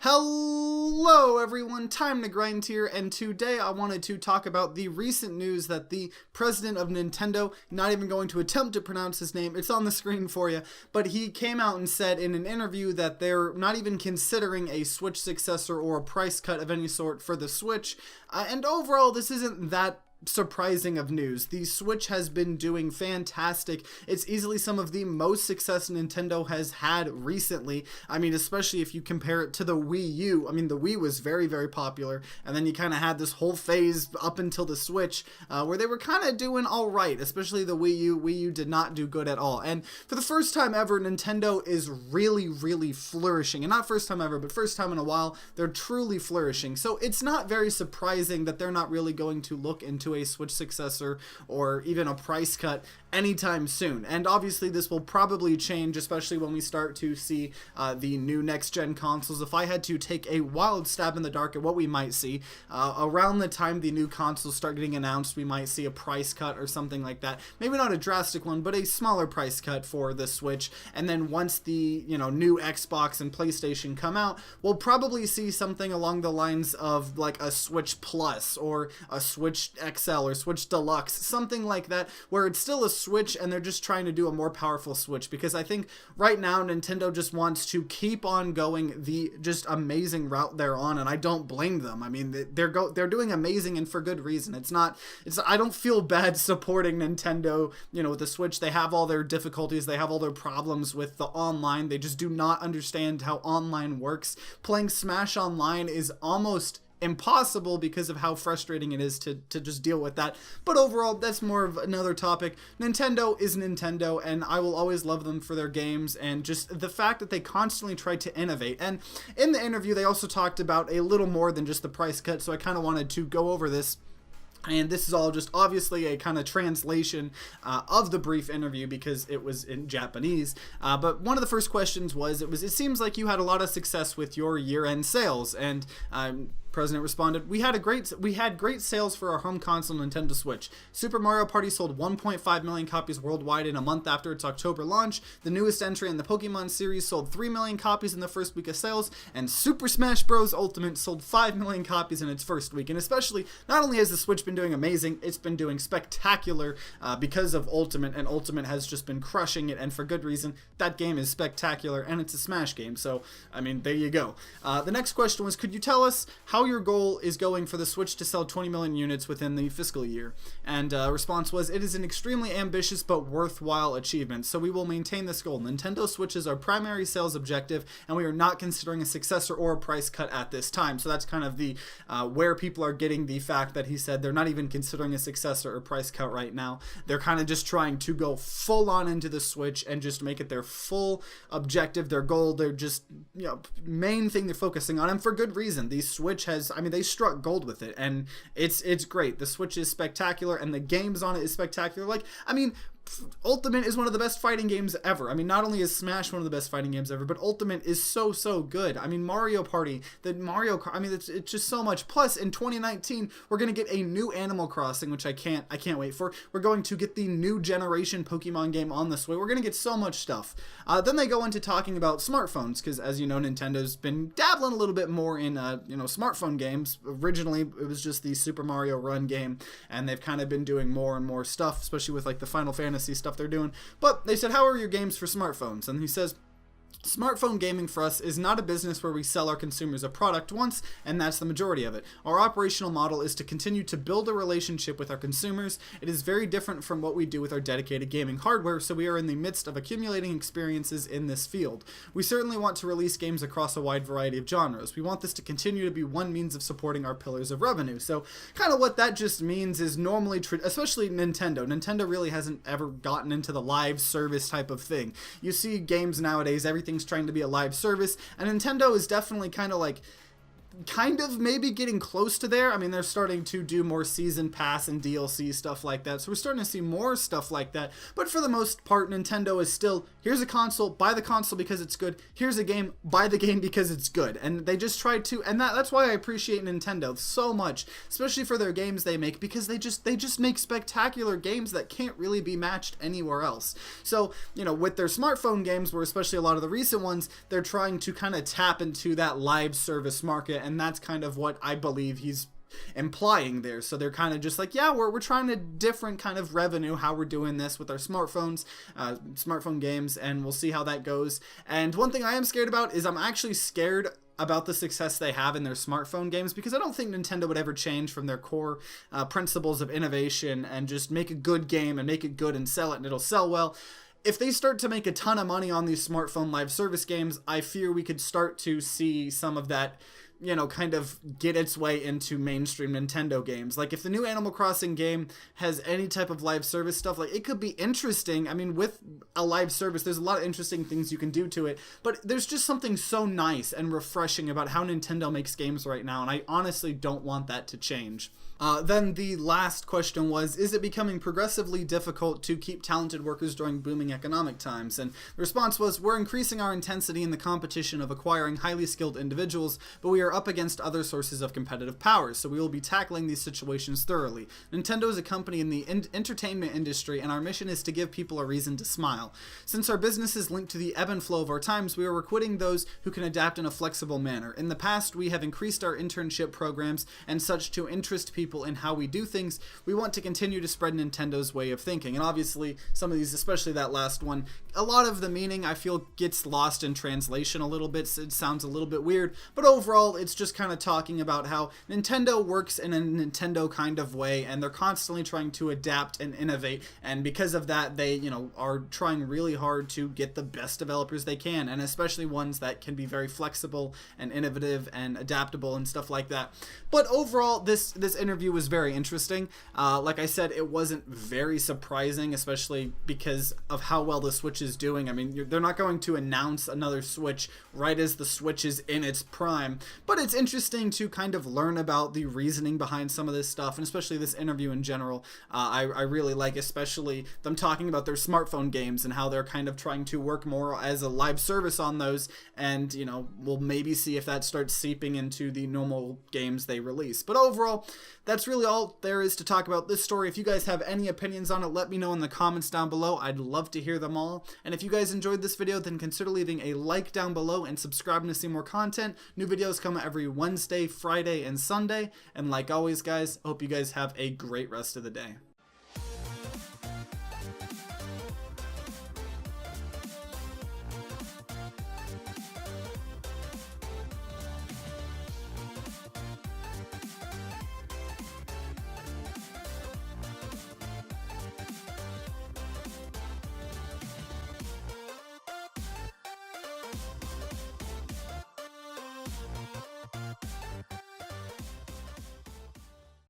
Hello everyone, TimeToGrind here, and today I wanted to talk about the recent news that the president of Nintendo, not even going to attempt to pronounce his name, it's on the screen for you, but he came out and said in an interview that they're not even considering a Switch successor or a price cut of any sort for the Switch, and overall this isn't that surprising of news. The Switch has been doing fantastic. It's easily some of the most success Nintendo has had recently. I mean, especially if you compare it to the Wii U. I mean, the Wii was very, very popular, and then you kind of had this whole phase up until the Switch where they were kind of doing all right, especially the Wii U. Wii U did not do good at all. And for the first time ever, Nintendo is really, really flourishing. And not first time ever, but first time in a while, they're truly flourishing. So it's not very surprising that they're not really going to look into a Switch successor or even a price cut anytime soon. And obviously this will probably change, especially when we start to see the new next-gen consoles. If I had to take a wild stab in the dark at what we might see, around the time the new consoles start getting announced, we might see a price cut or something like that. Maybe not a drastic one, but a smaller price cut for the Switch. And then once the new Xbox and PlayStation come out, we'll probably see something along the lines of like a Switch Plus or a Switch XL or Switch Deluxe, something like that, where it's still a Switch and they're just trying to do a more powerful Switch, because I think right now Nintendo just wants to keep on going the just amazing route they're on, and I don't blame them. I mean, they're doing amazing, and for good reason. I don't feel bad supporting Nintendo, with the Switch. They have all their difficulties, they have all their problems with the online. They just do not understand how online works. Playing Smash Online is almost impossible because of how frustrating it is to just deal with that. But overall, that's more of another topic. Nintendo is Nintendo, and I will always love them for their games and just the fact that they constantly try to innovate. And in the interview, they also talked about a little more than just the price cut, so I kind of wanted to go over this. And this is all just obviously a kind of translation of the brief interview because it was in Japanese. But one of the first questions was, it seems like you had a lot of success with your year-end sales. And President responded, we had great sales for our home console Nintendo Switch. Super Mario Party sold 1.5 million copies worldwide in a month after its October launch. The newest entry in the Pokemon series sold 3 million copies in the first week of sales, and Super Smash Bros. Ultimate sold 5 million copies in its first week. And especially, not only has the Switch been doing amazing, it's been doing spectacular because of Ultimate, and Ultimate has just been crushing it, and for good reason. That game is spectacular, and it's a Smash game, so, I mean, there you go. The next question was, could you tell us how your goal is going for the Switch to sell 20 million units within the fiscal year? And response was, it is an extremely ambitious but worthwhile achievement, so we will maintain this goal. Nintendo Switch is our primary sales objective, and we are not considering a successor or a price cut at this time. So that's kind of the where people are getting the fact that he said they're not even considering a successor or price cut right now. They're kind of just trying to go full on into the Switch and just make it their full objective, their goal, their just main thing they're focusing on, and for good reason. The Switch has, I mean, they struck gold with it, and it's great. The Switch is spectacular, and the games on it is spectacular. Like, I mean, Ultimate is one of the best fighting games ever. I mean, not only is Smash one of the best fighting games ever, but Ultimate is so good. I mean, Mario Party, I mean, it's just so much. Plus, in 2019, we're going to get a new Animal Crossing, which I can't wait for. We're going to get the new generation Pokemon game on the Switch. We're going to get so much stuff. Then they go into talking about smartphones, because as you know, Nintendo's been dabbling a little bit more in, smartphone games. Originally, it was just the Super Mario Run game, and they've kind of been doing more and more stuff, especially with like the Final Fantasy stuff they're doing. But they said, how are your games for smartphones? And he says, smartphone gaming for us is not a business where we sell our consumers a product once, and that's the majority of it. Our operational model is to continue to build a relationship with our consumers. It is very different from what we do with our dedicated gaming hardware, so we are in the midst of accumulating experiences in this field. We certainly want to release games across a wide variety of genres. We want this to continue to be one means of supporting our pillars of revenue. So kind of what that just means is normally, especially Nintendo really hasn't ever gotten into the live service type of thing. You see games nowadays, everything's trying to be a live service, and Nintendo is definitely kind of like, kind of maybe getting close to there. I mean, they're starting to do more season pass and DLC stuff like that, so we're starting to see more stuff like that. But for the most part, Nintendo is still, here's a console, buy the console because it's good. Here's a game, buy the game because it's good. And they just try to, and that's why I appreciate Nintendo so much, especially for their games they make, because they just make spectacular games that can't really be matched anywhere else. So, you know, with their smartphone games, where especially a lot of the recent ones, they're trying to kind of tap into that live service market, and that's kind of what I believe he's implying there. So they're kind of just like, yeah, we're trying a different kind of revenue, how we're doing this with our smartphones, smartphone games, and we'll see how that goes. And one thing I am scared about is I'm actually scared about the success they have in their smartphone games, because I don't think Nintendo would ever change from their core principles of innovation and just make a good game and make it good and sell it and it'll sell well. If they start to make a ton of money on these smartphone live service games, I fear we could start to see some of that, you know, kind of get its way into mainstream Nintendo games. Like, if the new Animal Crossing game has any type of live service stuff, like, it could be interesting. I mean, with a live service, there's a lot of interesting things you can do to it, but there's just something so nice and refreshing about how Nintendo makes games right now, and I honestly don't want that to change. Then the last question was, is it becoming progressively difficult to keep talented workers during booming economic times? And the response was, we're increasing our intensity in the competition of acquiring highly skilled individuals, but we are up against other sources of competitive power, so we will be tackling these situations thoroughly. Nintendo is a company in the entertainment industry, and our mission is to give people a reason to smile. Since our business is linked to the ebb and flow of our times, we are recruiting those who can adapt in a flexible manner. In the past, we have increased our internship programs and such to interest people in how we do things. We want to continue to spread Nintendo's way of thinking. And obviously, some of these, especially that last one, a lot of the meaning I feel gets lost in translation a little bit. It sounds a little bit weird, but overall, it's just kind of talking about how Nintendo works in a Nintendo kind of way, and they're constantly trying to adapt and innovate. And because of that, they, you know, are trying really hard to get the best developers they can, and especially ones that can be very flexible and innovative and adaptable and stuff like that. But overall, this interview was very interesting. Like I said, it wasn't very surprising, especially because of how well the Switch is doing. I mean, they're not going to announce another Switch right as the Switch is in its prime, but it's interesting to kind of learn about the reasoning behind some of this stuff, and especially this interview in general. I really like, especially them talking about their smartphone games and how they're kind of trying to work more as a live service on those, and, you know, we'll maybe see if that starts seeping into the normal games they release. But overall, that's really all there is to talk about this story. If you guys have any opinions on it, let me know in the comments down below. I'd love to hear them all. And if you guys enjoyed this video, then consider leaving a like down below and subscribing to see more content. New videos come every Wednesday, Friday, and Sunday. And like always, guys, I hope you guys have a great rest of the day.